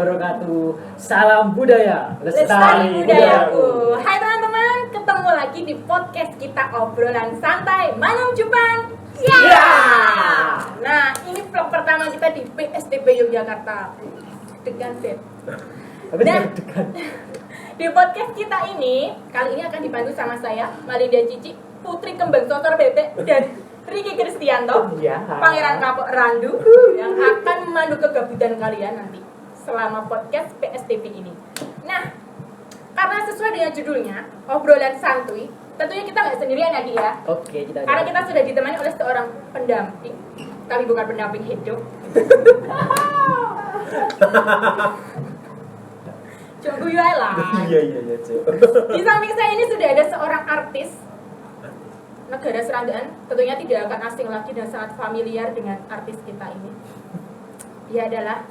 wabarakatuh. Salam budaya, Lestari budayaku. Hai teman-teman, ketemu lagi di podcast kita obrolan santai Manung Jepang. Ya. Nah, ini vlog pertama kita di PSDB Yogyakarta. Degan Beb. Nah, di podcast kita ini kali ini akan dibantu sama saya, Malinda Cici, Putri Kembang Sotor Bebek dan Riki Kristianto, Pangeran Kapok Randu yang akan memandu kegabutan kalian nanti selama podcast PSDB ini. Nah, karena sesuai dengan judulnya obrolan santuy, tentunya kita nggak sendirian ya, Ki ya. Oke, kita. Karena kita sudah ditemani oleh seorang pendamping, tapi bukan pendamping hidup. Coba ya lah. Iya, Cuk. Di samping saya ini sudah ada seorang artis negara serandaan, tentunya tidak akan asing lagi dan sangat familiar dengan artis kita ini. Dia adalah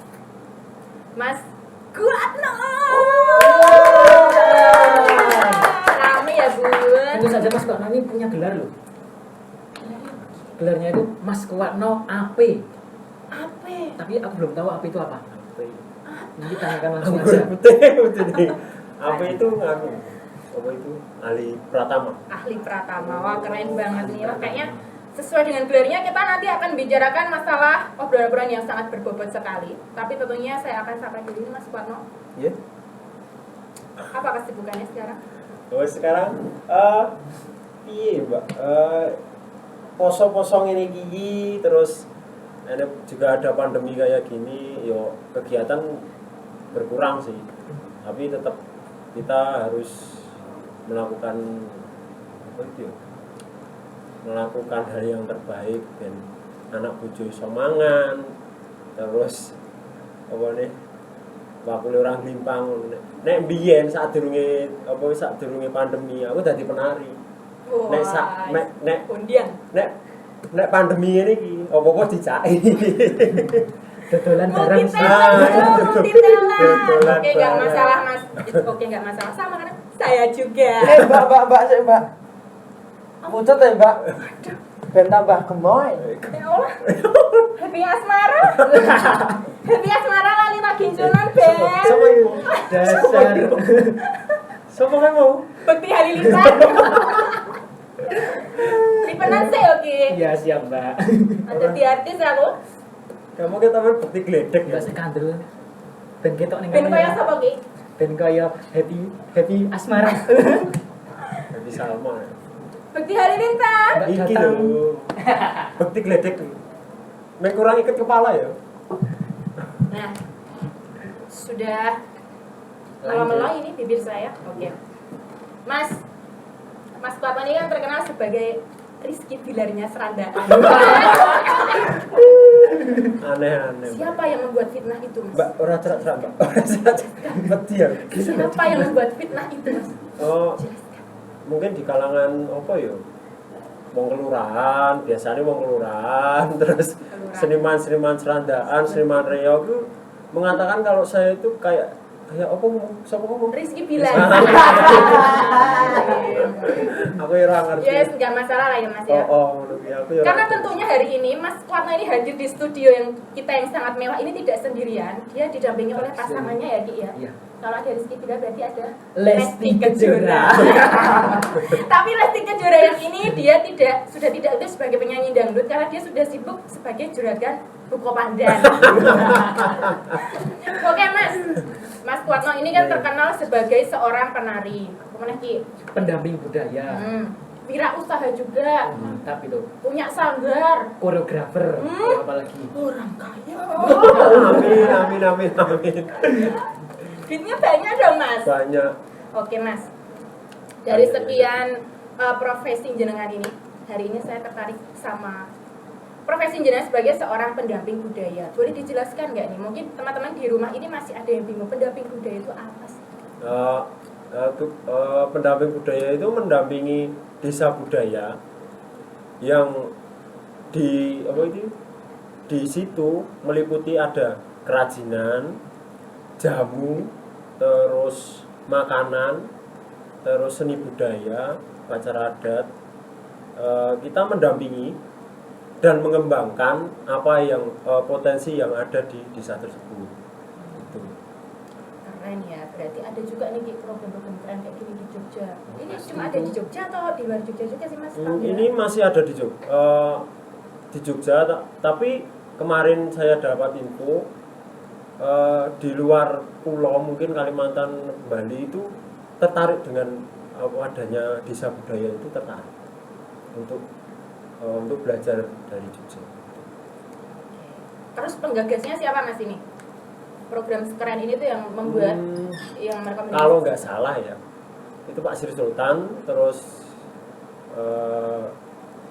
Mas Kuatno. Rame ya, Bun. Tentu saja Mas Kuatno ini punya gelar loh. Gelarnya itu Mas Kuatno AP. Tapi aku belum tahu AP itu apa. Nanti tanyakan langsung aja. Betul. Apa itu ngaku? Apa itu? Ahli Pratama. Ahli Pratama. Wah, keren banget nih. Wah, kayaknya sesuai dengan gelarnya kita nanti akan bicarakan masalah obrolan-obrolan yang sangat berbobot sekali. Tapi tentunya saya akan sapa dulu Mas Kuatno. Iya. Apa kesibukannya sekarang? Oh, sekarang piye, Mbak? Poso-poso ngene iki terus juga ada pandemi kayak gini, yo kegiatan berkurang sih. Tapi tetap kita harus melakukan apa itu ya? Melakukan hal yang terbaik dan anak bojo iso mangan. Terus apa nih? Bakule orang limpang. Nek biyen sadurunge pandemi aku dadi penari. Nek undian. Nek pandemi ini iki apa-apa dicaki. Dodolan bareng. Multitelan. Oke, enggak masalah, Mas. Oke, enggak masalah. Sama kan saya juga. Mbak. Pucet ya, Mbak. Ben tambah gemoy. Ya Allah. Happy asmara. Happy asmara lali lagi sunan, Ben. Sama ibu. Dasar. Sama kamu. Bekti Halilintar. Lipenan sih oke. Iya, siap, Mbak. Ada di artis aku. Kamu kita main bukti geledek ya. Mbak sekandel. Ben ketok ning Ben kaya sapa ki? Ben kaya happy asmara. Jadi Salma. Bekti Halilintar. Iki lho. Bukti geledek. Nek kurang ikat kepala ya. Nah, sudah melo-melo ini bibir saya. Oke. Mas Kuatno ini kan terkenal sebagai Rizky Bilarnya Serandaan. Aneh. Siapa yang membuat fitnah itu, Mas? Mbak, ora cerak-cerak, Mbak. Ora cerak-cerak. Betul. Siapa yang membuat fitnah itu, Mas? Oh, mungkin di kalangan apa ya? Wong kelurahan, biasanya wong kelurahan, terus seniman-seniman serandaan, seniman Riau itu mengatakan kalau saya itu kayak apa siapa ngomong? Rizky Bilar. Aku ya ora ngerti. Yes, enggak masalah lah ya, Mas ya. Menurut aku ya. Karena tentunya hari ini Mas Kuatno ini hadir di studio yang kita yang sangat mewah ini tidak sendirian. Dia didampingi oleh pasangannya ya, Ki ya. Iya. Kalau ada Rizky Bilar berarti ada Lesti Kejora. Tapi Lesti Kejora yang ini dia sudah tidak aktif sebagai penyanyi dangdut karena dia sudah sibuk sebagai juragan buko pandan. Oke, Mas Kuatno ini kan terkenal sebagai seorang penari. Kemana Ki? Pendamping budaya. Wira usaha juga. Mantap itu. Punya sanggar. Koreografer. Apalagi. Orang kaya. Amin. Duitnya banyak dong, Mas. Banyak. Oke, Mas. Dari sekian profesi jenengan ini, hari ini saya tertarik sama profesi jenengan sebagai seorang pendamping budaya. Boleh dijelaskan nggak nih? Mungkin teman-teman di rumah ini masih ada yang bingung pendamping budaya itu apa sih? Pendamping budaya itu mendampingi desa budaya yang di situ meliputi ada kerajinan, jamu, terus makanan, terus seni budaya, upacara adat. Kita mendampingi dan mengembangkan apa yang potensi yang ada di desa tersebut. Itu. Ya, berarti ada juga nih Ki, program-program keren kayak gini di Jogja. Ini Pasti cuma ada itu. di Jogja atau di luar Jogja juga sih Mas? Ini masih ada di Jogja, tapi kemarin saya dapat info di luar pulau, mungkin Kalimantan, Bali itu tertarik dengan adanya desa budaya itu, tertarik untuk belajar dari Jogja. Terus penggagasnya siapa Mas ini? Program sekeren ini tuh yang membuat yang merekomendasikan. Kalau nggak salah ya, itu Pak Sri Sultan, terus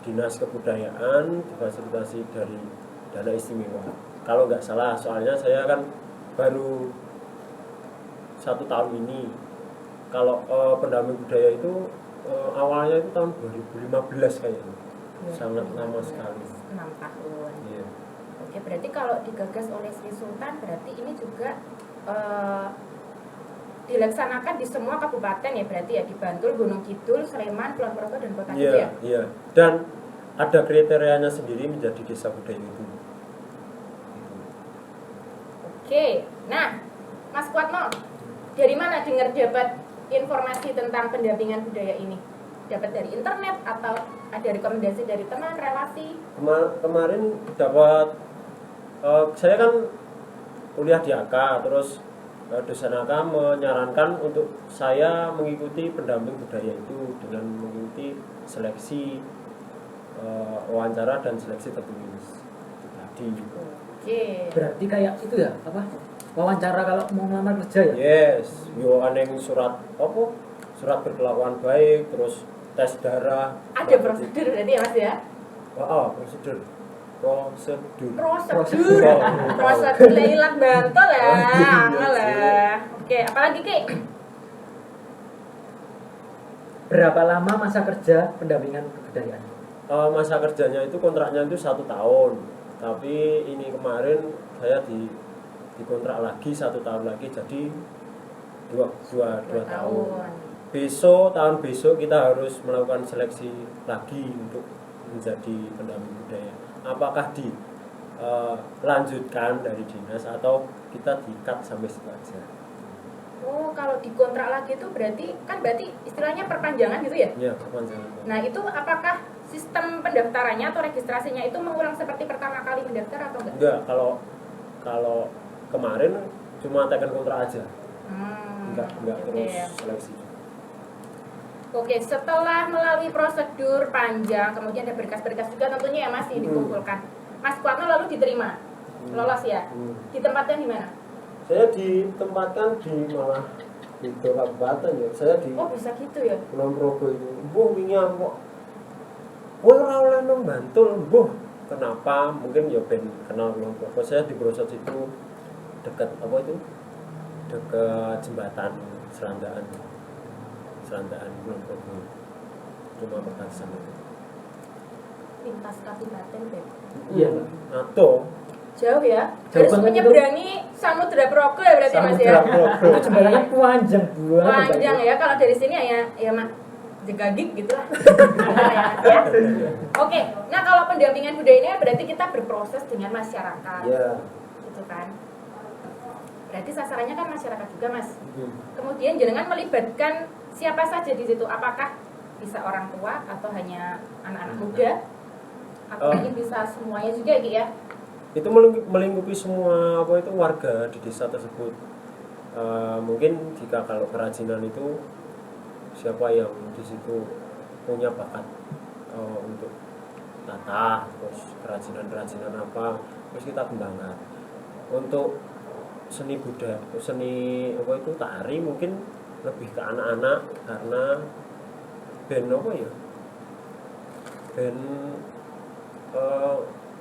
Dinas Kebudayaan difasilitasi dari dana istimewa. Kalau nggak salah, soalnya saya kan baru 1 tahun ini. Kalau pendamping budaya itu awalnya itu tahun 2015 kayaknya, sangat lama sekali. 6 tahun. Iya. Oke, berarti kalau digagas oleh Sri Sultan berarti ini juga dilaksanakan di semua kabupaten ya, berarti ya, di Bantul, Gunung Kidul, Sleman, Kulon Progo dan Kota Gede ya. Iya. Dan ada kriterianya sendiri menjadi desa budaya itu. Oke, nah Mas Kuatno, dari mana dengar dapat informasi tentang pendampingan budaya ini? Dapat dari internet atau ada rekomendasi dari teman, relasi? Kemarin dapat, saya kan kuliah di AK, terus dosen AK menyarankan untuk saya mengikuti pendamping budaya itu dengan mengikuti seleksi wawancara dan seleksi tertulis itu tadi. Oke. Berarti kayak itu ya, apa? Wawancara kalau mau ngelamar kerja ya? Yes, yo aneng surat apa? Surat berkelakuan baik, terus tes darah. Ada prosedur berarti ya Mas ya? Prosedur. Prosedur Leilat Bantul ya. Alah. Oke, apalagi Ki? Berapa lama masa kerja pendampingan kebudayaan? Masa kerjanya itu kontraknya itu 1 tahun, tapi ini kemarin saya dikontrak lagi 1 tahun lagi, jadi dua tahun. Tahun besok kita harus melakukan seleksi lagi untuk menjadi pendamping budaya. Apakah lanjutkan dari dinas atau kita di-cut sampai situ aja? Oh, kalau dikontrak lagi itu berarti istilahnya perpanjangan gitu ya? Iya, perpanjangan. Nah, itu apakah sistem pendaftarannya atau registrasinya itu mengulang seperti pertama kali mendaftar atau enggak? Enggak, kalau kemarin cuma tekan kontrak aja. Enggak terus seleksi. Oke, setelah melalui prosedur panjang, kemudian ada berkas-berkas juga tentunya ya Mas yang dikumpulkan. Mas Kuatno lalu diterima, lolos ya. Ditempatkan di mana? Saya ditempatkan malah di kabupaten ya. Saya di Oh, bisa gitu ya. Kulon Progo itu. Mbuh wingi kok. Kowe ora oleh nang Bantul, mbuh. Kenapa? Mungkin ya ben kenal Kulon Progo. Saya di Brosot itu dekat apa itu? Dekat jembatan Serandaan Kulon Progo. Cuma perbatasan itu. Lintas kabupaten, Beb. Iya. Atau Jauh ya. Jauh Harus banget menyeberangi Samudra Progo ya berarti Mas ya. Itu jembatannya panjang banget. Panjang ya, kalau dari sini ya Mak jegagik gitu lah. Ya. Oke, nah kalau pendampingan budaya ini berarti kita berproses dengan masyarakat. ya. Gitu kan. Berarti sasarannya kan masyarakat juga Mas. Kemudian jenengan melibatkan siapa saja di situ? Apakah bisa orang tua atau hanya anak-anak muda? Atau mungkin bisa semuanya juga gitu ya? Itu melingkupi semua warga di desa tersebut. Mungkin jika kalau kerajinan itu siapa yang di situ punya bakat untuk tata, terus kerajinan apa, terus kita kembangkan. Untuk seni budaya, tari mungkin lebih ke anak-anak karena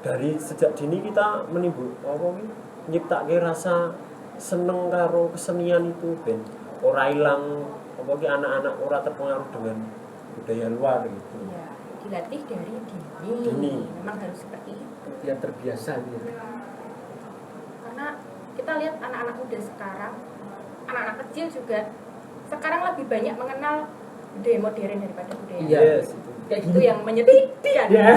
dari sejak dini kita nyiptake rasa seneng karo kesenian itu ben ora ilang anak-anak ora terpengaruh dengan budaya luar gitu. Iya, dilatih dari dini. Memang harus seperti itu. Biar terbiasa gitu. Karena kita lihat anak-anak muda sekarang, anak-anak kecil juga sekarang lebih banyak mengenal budaya modern daripada budaya. Iya. Yes, itu. kayak gitu yang menyedihkan. Ya.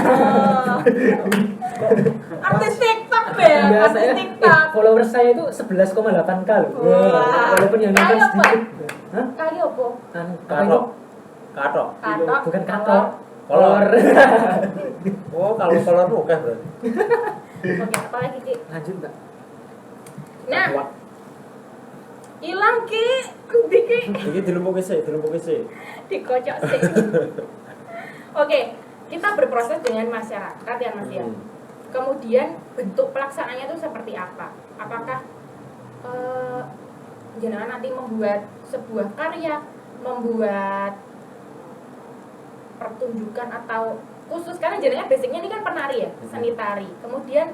Artis TikTok ya, Ya, artis saya, TikTok. followers saya itu 11,8K loh. Wah. Walaupun yang nonton Kali apa? sedikit. Hah? Kali apa? Kan apa itu? Katok. Katok. Katok. Bukan katok. Kolor. Kolor. Oh, kalau kolor bukan berarti. Oke, apa lagi Ki? Lanjut, Mbak. Nah, Kuat. hilang Ki. Endi Ki? Iki dilumpuke sik. Dikocok sih. Oke, kita berproses dengan masyarakat ya Mas ya. Kemudian bentuk pelaksanaannya itu seperti apa? Apakah jenengan nanti membuat sebuah karya, membuat pertunjukan atau khusus, karena jenengan basicnya ini kan penari ya, seni tari. Kemudian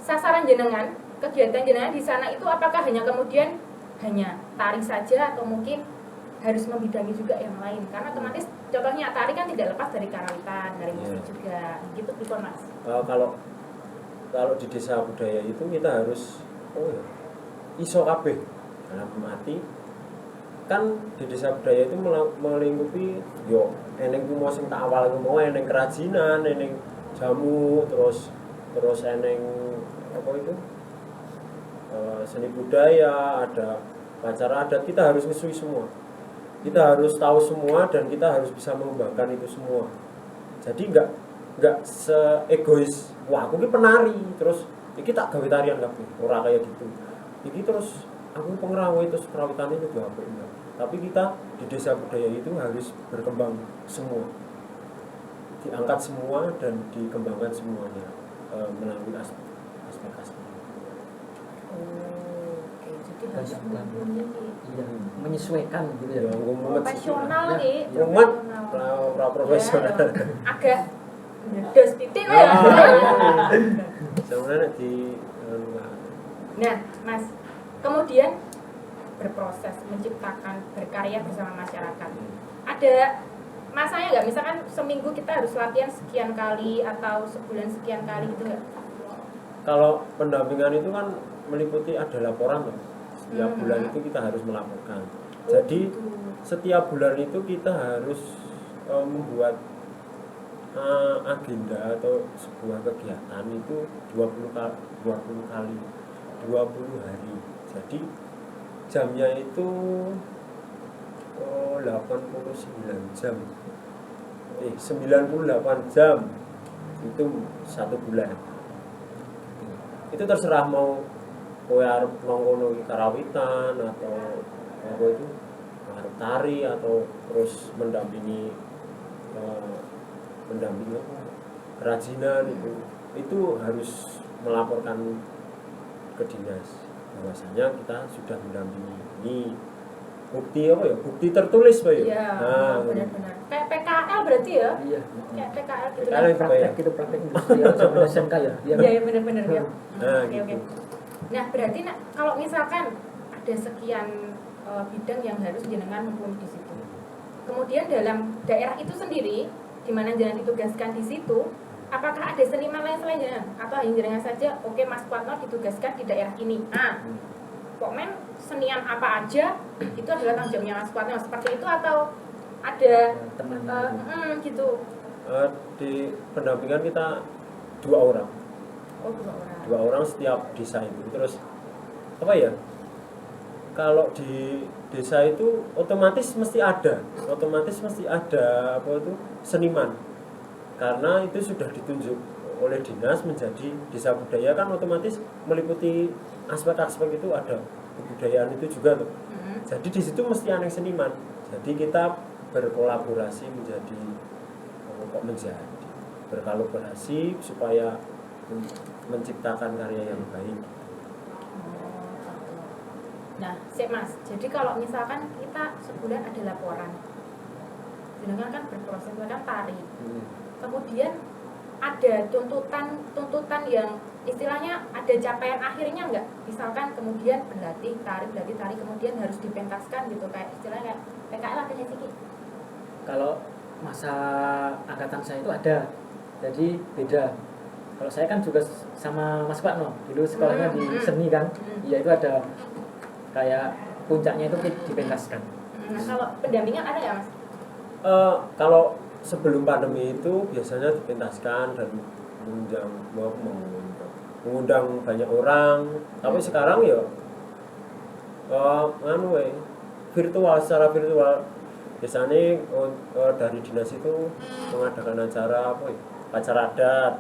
sasaran jenengan, kegiatan jenengan di sana itu apakah hanya kemudian hanya tari saja atau mungkin harus membidangi juga yang lain? Karena otomatis contohnya tari kan tidak lepas dari karawitan, dari musik juga. Gitu bukan Mas? Kalau di desa budaya itu kita harus iso kabeh dalam arti kan di desa budaya itu melingkupi yo eneng kumo sing tak awal ngomong eneng kerajinan, eneng jamu, terus eneng apa itu seni budaya, ada upacara adat, kita harus ngesui semua, kita harus tahu semua dan kita harus bisa mengembangkan itu semua. Jadi nggak seegois wah aku ini penari terus iki tak gawe tarian kabeh, ora kayak gitu. Iki terus aku pengrawai terus perawitannya itu apa enggak. Tapi kita di desa budaya itu harus berkembang semua, diangkat semua dan dikembangkan semuanya melalui aspek-aspek. Oke, jadi harus Banyak iya, menyesuaikan gitu ya. profesional Ya, nih. Umat profesional. Ya, agak ngedos titik ya. Sebenarnya di Nah, Mas, kemudian berproses menciptakan berkarya bersama masyarakat. Ada masanya nggak? Misalkan seminggu kita harus latihan sekian kali atau sebulan sekian kali gitu nggak? Kalau pendampingan itu kan meliputi ada laporan loh. Setiap bulan itu kita harus melaporkan. Jadi setiap bulan itu kita harus membuat agenda atau sebuah kegiatan itu 20 hari. Jadi jamnya itu 89 jam. 98 jam itu satu bulan. Itu terserah mau kowe arep nongkono karawitan atau apa itu arep tari atau terus mendampingi kerajinan itu harus melaporkan ke dinas bahwasanya kita sudah mendampingi ini bukti apa ya, bukti tertulis Pak ya. Iya, benar-benar kayak PKL berarti ya. Iya. Kayak PKL gitu. PKL itu Praktek gitu, praktek industrial zaman SMK ya. Iya, benar-benar ya. Nah, Oke. gitu. Nah, berarti kalau misalkan ada sekian bidang yang harus jenengan mumpuni di situ. Kemudian dalam daerah itu sendiri di mana jenengan ditugaskan di situ, apakah ada seniman lain selain jenengan atau hanya jenengan saja? Oke, Mas Kuatno ditugaskan di daerah ini. Pokoknya senian apa aja itu adalah tanggung jawabnya Mas Kuatno, seperti itu atau ada teman gitu? Di pendampingan kita 2 orang. Oh, 2 orang. 2 orang setiap desa itu. Terus apa ya? Kalau di desa itu otomatis mesti ada apa itu seniman. Karena itu sudah ditunjuk oleh dinas menjadi desa budaya kan otomatis meliputi aspek-aspek itu ada kebudayaan itu juga tuh. Jadi di situ mesti ada seniman. Jadi kita berkolaborasi menjadi berkolaborasi supaya menciptakan karya yang baik. Nah, Sik Mas, jadi kalau misalkan kita sebulan ada laporan, jenengan kan berproses kan tari, kemudian ada tuntutan yang istilahnya ada capaian akhirnya nggak? Misalkan kemudian berlatih tari kemudian harus dipentaskan gitu, kayak istilahnya kayak PKL ada nggak sih? Kalau masa angkatan saya itu ada, jadi beda. Kalau saya kan juga sama Mas Kuatno, dulu sekolahnya di seni kan, iya itu ada kayak puncaknya itu dipentaskan. Nah, kalau pendampingan ada nggak Mas? Kalau sebelum pandemi itu biasanya dipentaskan dan mengundang banyak orang, tapi sekarang ya virtual, secara virtual. Biasanya dari dinas itu mengadakan acara acara adat,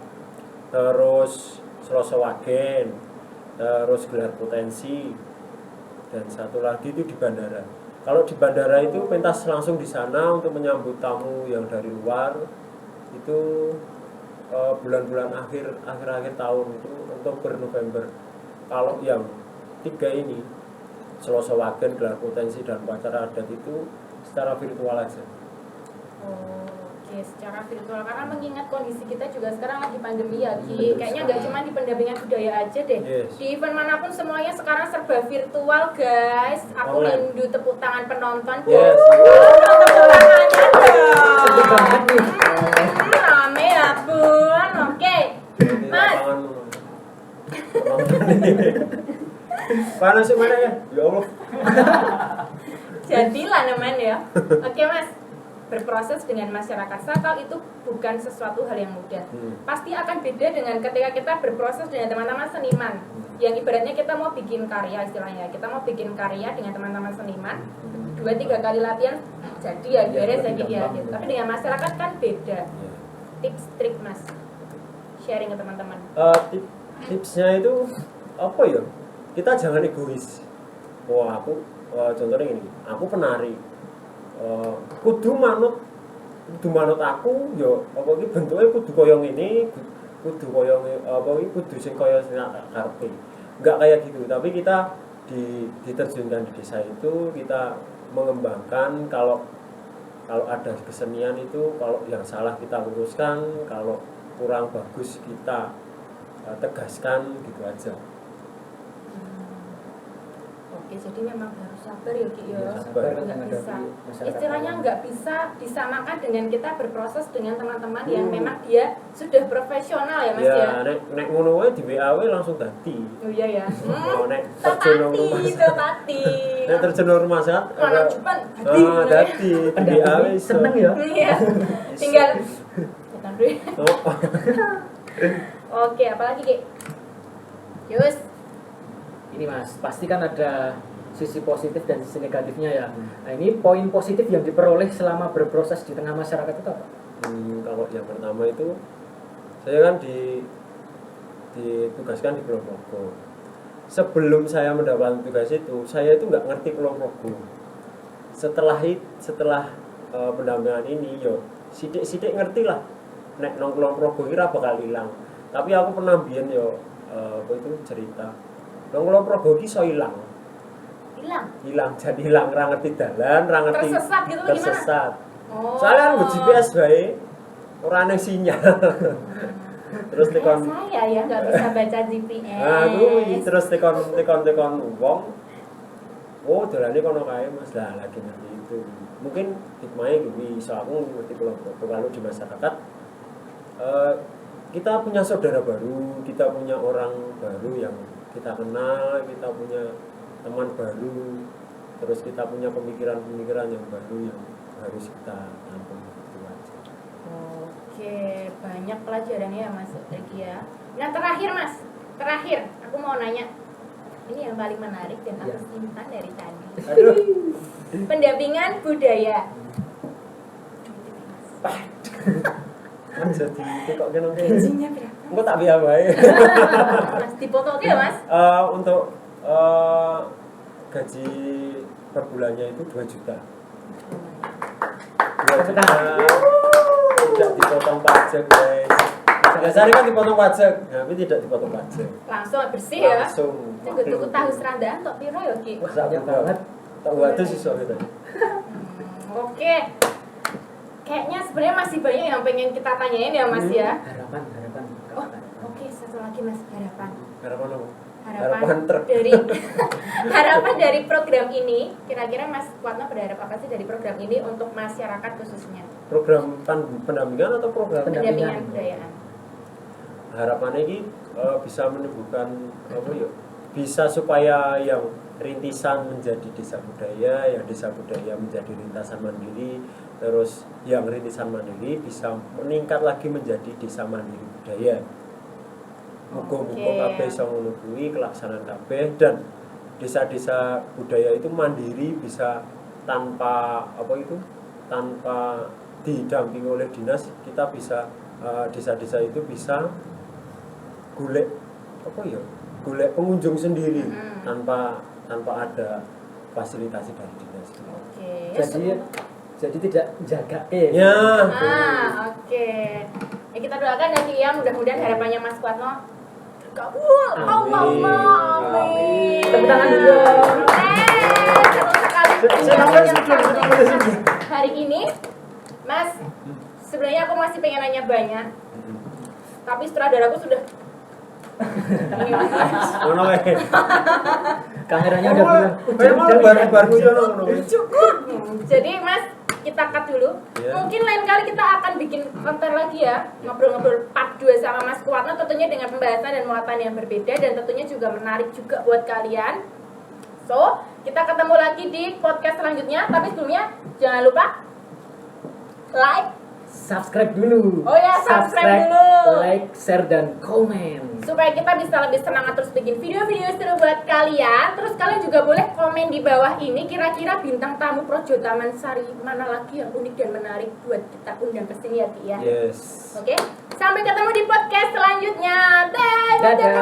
terus Selasa Wagen, terus gelar potensi, dan satu lagi itu di bandara. Kalau di bandara itu pentas langsung di sana untuk menyambut tamu yang dari luar. Itu bulan-bulan akhir tahun itu Oktober November. Kalau yang 3 ini Selasa Wagen, gelar potensi, dan upacara adat itu secara virtual aja. Oke, secara virtual karena mengingat kondisi kita juga sekarang lagi pandemi ya Ki. Kayaknya nggak cuma di pendampingan budaya aja deh. Yes. Di event manapun semuanya sekarang serba virtual guys. Aku rindu tepuk tangan penonton. Yes. Tepuk tangannya Sedih banget nih. Rame ya bun. Oke, Di Mas. lapangan panas sih mana ya? Ya Allah. Jadilah namanya ya. Oke Mas, berproses dengan masyarakat sakral itu bukan sesuatu hal yang mudah. Pasti akan beda dengan ketika kita berproses dengan teman-teman seniman. Yang ibaratnya kita mau bikin karya istilahnya. Kita mau bikin karya dengan teman-teman seniman. 2-3 kali latihan jadi ya beres ya gitu ya. Tapi dengan masyarakat kan beda. Tips trik Mas, sharing ke teman-teman. Tipsnya itu apa ya? Kita jangan egois. Wah, contohnya ini, aku penari. Kudu manut aku, yo apa iki bentuke kudu koyo ngene, kudu koyo kudu sing koyo sing karepe. Enggak kayak gitu, tapi kita diterjunkan di desa itu kita mengembangkan kalau ada kesenian itu, kalau yang salah kita luruskan, kalau kurang bagus kita tegaskan gitu aja. Oke, jadi memang harus sabar ya Ki ya. Sabar. Nggak bisa. Istilahnya nggak bisa disamakan dengan kita berproses dengan teman-teman yang memang dia sudah profesional ya Mas ya. Nek ngono wae di WA langsung dadi. Oh iya ya. Nek terjun rumah Tepati. Nek terjun rumah sakit. Mana cepat Dadi di WA iso. Seneng ya. Iya. Tinggal kita dulu. Oh. Oke, apalagi Ki? Yus. Ini Mas, pasti kan ada sisi positif dan sisi negatifnya ya. Nah ini poin positif yang diperoleh selama berproses di tengah masyarakat itu apa? Kalau yang pertama itu saya kan ditugaskan di Kulon Progo. Sebelum saya mendapatkan tugas itu, saya itu nggak ngerti Kulon Progo. Setelah pendampingan ini, yo sidik ngerti lah. Nek nong Kulon Progo kira bakal hilang. Tapi aku pernah biyen yo cerita. Nong Kulon Progo ki iso hilang. Jadi hilang, ra ngerti dalan, ra ngerti Tersesat gitu atau gimana? Tersesat. Oh. Soalnya kan GPS bae ora ana sinyal. Terus Kayak tekon saya ya nggak bisa baca GPS. terus tekon wong. Oh, dolane kono kae Mas. Lah lagi ngerti itu. Mungkin hikmahnya kuwi iso aku ngerti kalau di masyarakat kita punya saudara baru, kita punya orang baru yang kita kenal, kita punya teman baru, terus kita punya pemikiran-pemikiran yang baru yang harus kita tampung gitu aja. Oke, banyak pelajarannya ya Mas Egi ya. Nah terakhir aku mau nanya. Ini yang paling menarik dan aku simpan dari tadi. Aduh. Pendampingan budaya. Kan jadi kok kene Gajinya berapa? engko tak biaya bae. Mas dipoto oke ya Mas? Untuk gaji per bulannya itu 2 juta. 2 juta. Tidak dipotong pajak, guys. Biasanya kan dipotong pajak, tapi tidak dipotong pajak. Langsung bersih ya. Langsung. Tuku tahu serandaan tok piro ya Ki? Wah, banyak banget. Tak waduh sih soalnya. Oke. Kayaknya sebenarnya masih banyak yang pengen kita tanyain ya Mas ya. Harapan. Oh, oke, satu lagi Mas, harapan. Harapan apa? Harapan truk. dari harapan dari program ini, kira-kira Mas Kuatno berharap apa sih dari program ini untuk masyarakat khususnya? Program pendampingan atau program Pendampingan budayaan. harapannya ini bisa menimbulkan apa ya? Bisa supaya yang rintisan menjadi desa budaya, yang desa budaya menjadi rintisan mandiri, terus yang rintisan mandiri bisa meningkat lagi menjadi desa mandiri budaya. Muga-muga kabeh iso ngono kuwi kelaksanaan kabeh, dan desa-desa budaya itu mandiri bisa tanpa tanpa didampingi oleh dinas. Kita bisa desa-desa itu bisa golek pengunjung sendiri tanpa ada fasilitasi dari dinas. Jadi tidak jaga ya. Oke. Ya, kita doakan ya mudah-mudahan harapannya Mas Kuatno kabul. Allahumma amin. Tepuk tangan dulu. Hari ini Mas, sebenarnya aku masih pengen nanya banyak, tapi sutradaraku sudah kameranya udah bilang cukup. Jadi Mas, kita cut dulu. Mungkin lain kali kita akan bikin konten lagi ya, ngobrol-ngobrol part 2 sama Mas Kuatno, tentunya dengan pembahasan dan muatan yang berbeda, dan tentunya juga menarik juga buat kalian. So, kita ketemu lagi di podcast selanjutnya. Tapi sebelumnya jangan lupa like, subscribe dulu. Oh ya, subscribe dulu. Like, share, dan komen. Supaya kita bisa lebih semangat terus bikin video-video seru buat kalian. Terus kalian juga boleh komen di bawah ini, kira-kira bintang tamu Projo Taman Sari mana lagi yang unik dan menarik buat kita undang ke sini ya, Ti ya. Yes. Oke, sampai ketemu di podcast selanjutnya. Dadah.